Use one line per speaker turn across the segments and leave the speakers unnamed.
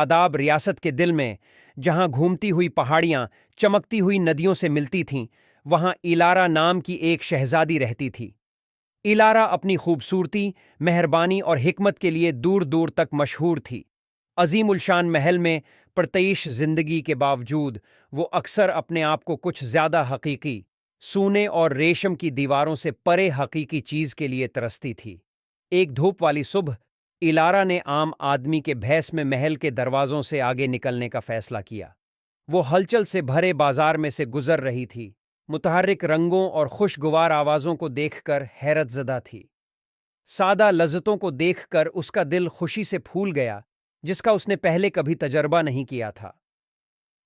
आदाब रियासत के दिल में, जहां घूमती हुई पहाड़ियां चमकती हुई नदियों से मिलती थीं, वहां इलारा नाम की एक शहजादी रहती थी। इलारा अपनी खूबसूरती, मेहरबानी और हिकमत के लिए दूर दूर तक मशहूर थी। अजीम उलशान महल में परतईश जिंदगी के बावजूद वो अक्सर अपने आप को कुछ ज्यादा हकीकी, सोने और रेशम की दीवारों से परे हकीकी चीज के लिए तरसती थी। एक धूप वाली सुबह इलारा ने आम आदमी के भैस में महल के दरवाजों से आगे निकलने का फैसला किया। वो हलचल से भरे बाजार में से गुजर रही थी, मुतहर्रिक रंगों और खुशगवार आवाजों को देखकर हैरतजदा थी। सादा लज़्ज़तों को देखकर उसका दिल खुशी से फूल गया, जिसका उसने पहले कभी तजर्बा नहीं किया था।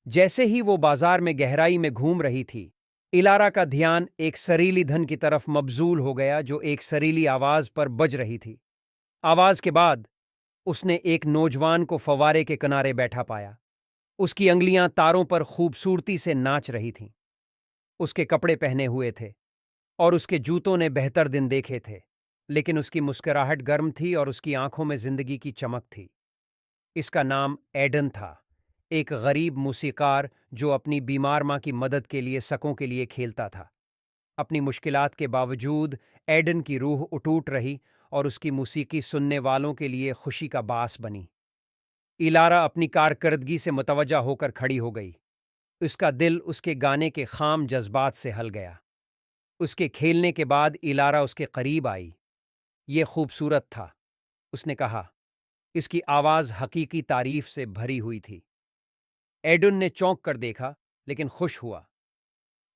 जैसे ही वो बाजार में गहराई में घूम रही थी, इलारा का ध्यान एक सरीली धन की तरफ मबजूल हो गया जो एक सरीली आवाज पर बज रही थी। आवाज के बाद उसने एक नौजवान को फव्वारे के किनारे बैठा पाया। उसकी अंगलियां तारों पर खूबसूरती से नाच रही थीं। उसके कपड़े पहने हुए थे और उसके जूतों ने बेहतर दिन देखे थे, लेकिन उसकी मुस्कुराहट गर्म थी और उसकी आंखों में जिंदगी की चमक थी। इसका नाम एडन था, एक गरीब मूसीकार जो अपनी बीमार माँ की मदद के लिए सकों के लिए खेलता था। अपनी मुश्किलात के बावजूद एडन की रूह अटूट रही और उसकी मौसीकी सुनने वालों के लिए खुशी का बास बनी। इलारा अपनी कारकर्दगी से मुतवज्जा होकर खड़ी हो गई। उसका दिल उसके गाने के खाम जज्बात से हल गया। उसके खेलने के बाद इलारा उसके करीब आई। ये खूबसूरत था, उसने कहा। इसकी आवाज़ हकीकी तारीफ से भरी हुई थी। एडन ने चौंक कर देखा, लेकिन खुश हुआ।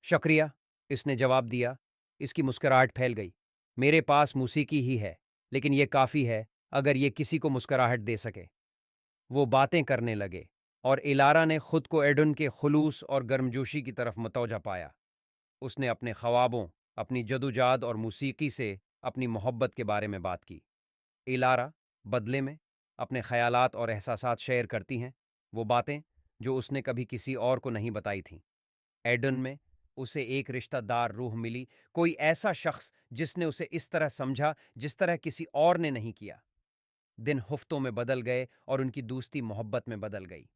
शुक्रिया, इसने जवाब दिया। इसकी मुस्कुराहट फैल गई। मेरे पास मौसीकी ही है, लेकिन यह काफ़ी है अगर ये किसी को मुस्कुराहट दे सके। वो बातें करने लगे और इलारा ने खुद को एडन के खुलूस और गर्मजोशी की तरफ मतवजा पाया। उसने अपने ख्वाबों, अपनी जदोजहद और मौसीकी से अपनी मोहब्बत के बारे में बात की। इलारा बदले में अपने ख्यालात और एहसासात शेयर करती हैं, वो बातें जो उसने कभी किसी और को नहीं बताई थीं। एडन में उसे एक रिश्तेदार रूह मिली, कोई ऐसा शख्स जिसने उसे इस तरह समझा जिस तरह किसी और ने नहीं किया। दिन हफ्तों में बदल गए और उनकी दोस्ती मोहब्बत में बदल गई।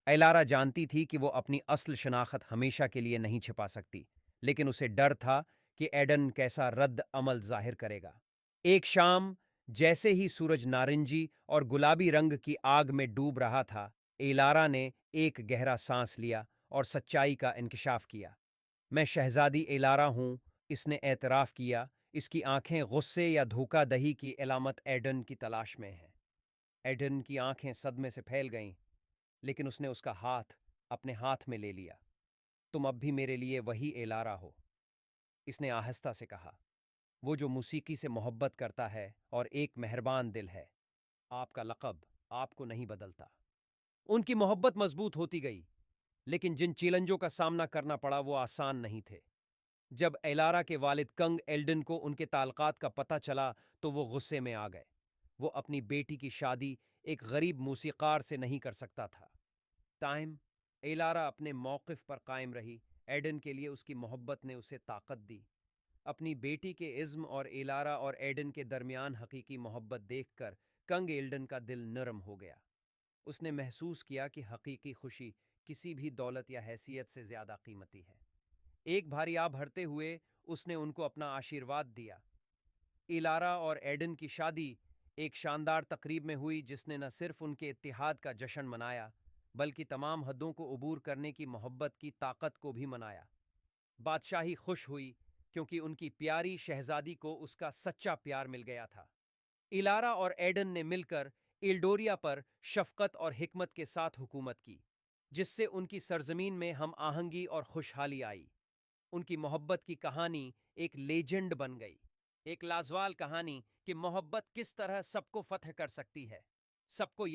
एलारा जानती थी कि वो अपनी असल शनाख्त हमेशा के लिए नहीं छिपा सकती, लेकिन उसे डर था कि एडन कैसा रद्द अमल जाहिर करेगा। एक शाम, जैसे ही सूरज नारंगी और गुलाबी रंग की आग में डूब रहा था, एलारा ने एक गहरा सांस लिया और सच्चाई का इंकशाफ किया। मैं शहजादी एलारा हूँ, इसने एतराफ़ किया। इसकी आंखें गुस्से या धोखाधही की अलामत एडन की तलाश में हैं। एडन की आंखें सदमे से फैल गईं, लेकिन उसने उसका हाथ अपने हाथ में ले लिया। तुम अब भी मेरे लिए वही एलारा हो, इसने आहिस्ता से कहा। वो जो मौसीकी से मोहब्बत करता है और एक मेहरबान दिल है। आपका लक़ब आपको नहीं बदलता। उनकी मोहब्बत मजबूत होती गई, लेकिन जिन चैलेंजों का सामना करना पड़ा वो आसान नहीं थे। जब एलारा के वालिद कंग एल्डन को उनके ताल्लुकात का पता चला तो वो गुस्से में आ गए। वो अपनी बेटी की शादी एक गरीब मूसीकार से नहीं कर सकता था। टाइम एलारा अपने मौक़िफ़ पर कायम रही। एडन के लिए उसकी मोहब्बत ने उसे ताकत दी। अपनी बेटी के इज़्म और एलारा और एडन के दरमियान हकीकी मोहब्बत देखकर कंग एल्डन का दिल नरम हो गया। उसने महसूस किया कि हकीकी खुशी किसी भी दौलत या हैसियत से ज़्यादा कीमती है। एक भारी आह भरते हुए उसने उनको अपना आशीर्वाद दिया। इलारा और एडन की शादी एक शानदार तकरीब में हुई जिसने न सिर्फ उनके इत्तिहाद का जश्न मनाया, बल्कि तमाम हदों को अबूर करने की मोहब्बत की ताकत को भी मनाया। बादशाही खुश हुई क्योंकि उनकी प्यारी शहजादी को उसका सच्चा प्यार मिल गया था। इलारा और एडन ने मिलकर इल्डोरिया पर शफकत और हिकमत के साथ हुकूमत की, जिससे उनकी सरजमीन में हम आहंगी और खुशहाली आई। उनकी मोहब्बत की कहानी एक लेजेंड बन गई, एक लाजवाल कहानी कि मोहब्बत किस तरह सबको फतह कर सकती है, सबको